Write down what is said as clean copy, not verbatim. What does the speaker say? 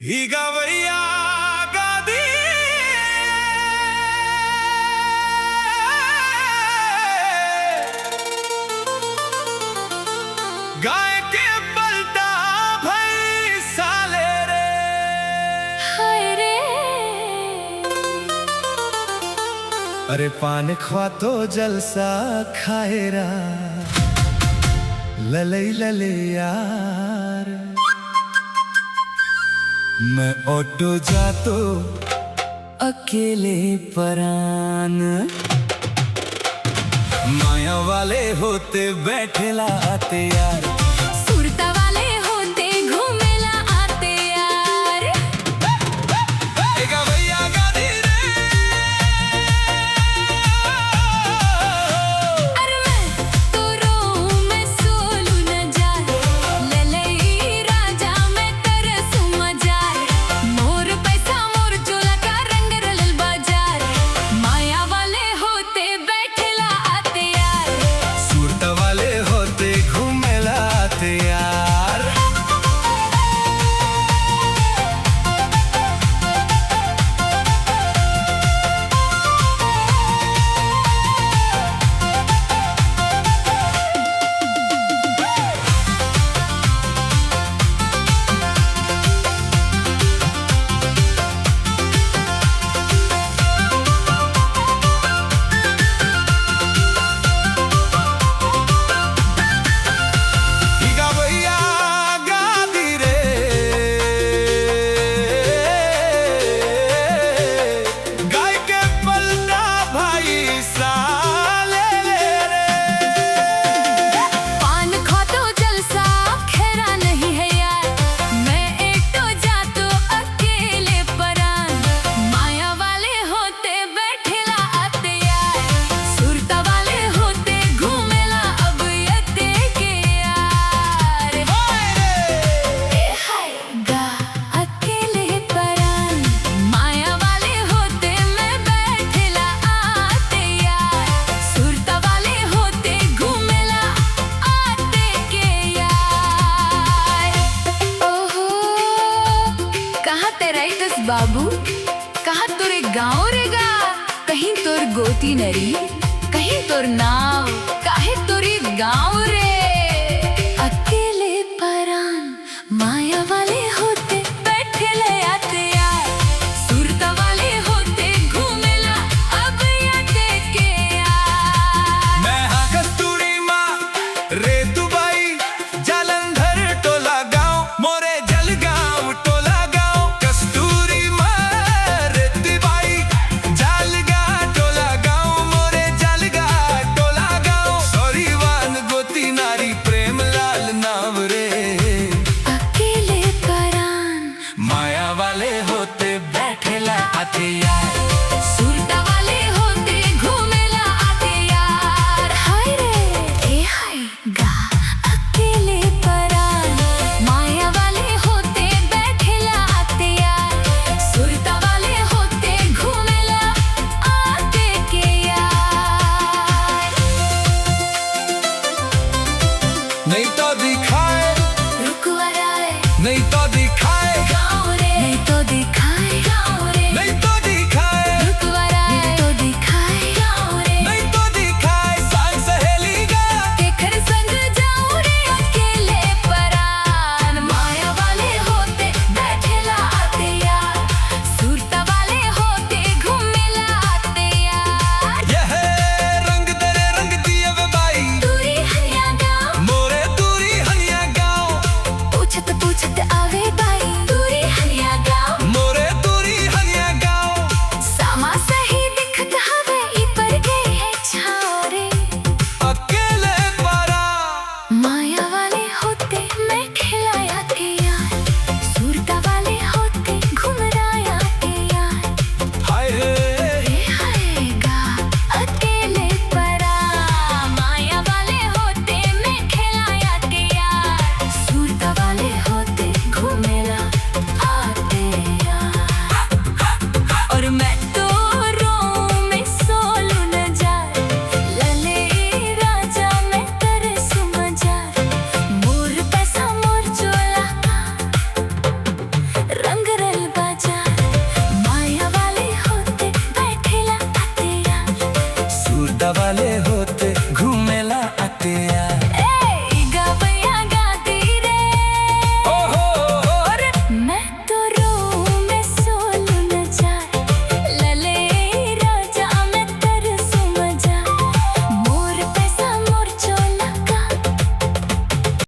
ही गवैया गादी गाय के पलटा भई साले रे हाय रे। अरे पान खवा तो जलसा खाएरा ललई लले यार मैं ऑटो जातो अकेले परान माया वाले होते बैठेला आते यार सुरता वाले होते घूमेला आते यार। एका भैया गादी रे अरे मैं तो रोऊं मैं सोलू न जार ललई राजा मैं तरसू मजार मोर पैसा मोर चोला का रंग रलल बाजार माया वाले होते बैठेला आते यार। सुरता वाले होते घूमेला आते यार हिगा भैया गादी रे गाय के पलटा भाई साले रे पान खातो जलसा खेरा नहीं है यार मैं एक तो जातो अकेले परान माया वाले होते बैठेला आते यार सुरता वाले होते घूमेला अब यते के यार। ए हाय गा अकेले परान माया वाले होते मैं बैठेला आते यार सुरता वाले होते घूमेला आते के यार। ओहो कहाँ तेरा इतस बाबू कहाँ तोरे गाँव रेगा कहीं तोर गोती नरी कहीं तोर नाव काहे तोरी गाँव रे। अकेले परान माया वाले होते बैठेले आते यार सुरता वाले होते घूमेला अब यते के यार। मैं हाँ कस्तूरी माँ रे दुबई जालंधर टोला गाँव मोरे जलगांव टोला गाँव कस्तूरी माँ रे दुबई जालगा टोला गाँव मोरे जलगा टोला गाँव सॉरी वान गोती नारी प्रेम लाल नाव रे अकेले परान माया वाले होते बैठेला आते यार सुरता वाले होते घूमेला आते यार। हाय रे ए हाय गा अकेले परान माया वाले होते बैठेला आते यार सुरता वाले होते घूमेला आते के यार। नहीं तो दिखाए रुकवा राय नहीं तो दिखाए गाँव रे नहीं तो दिखाए गाँव रे नहीं तो दिखाए वाले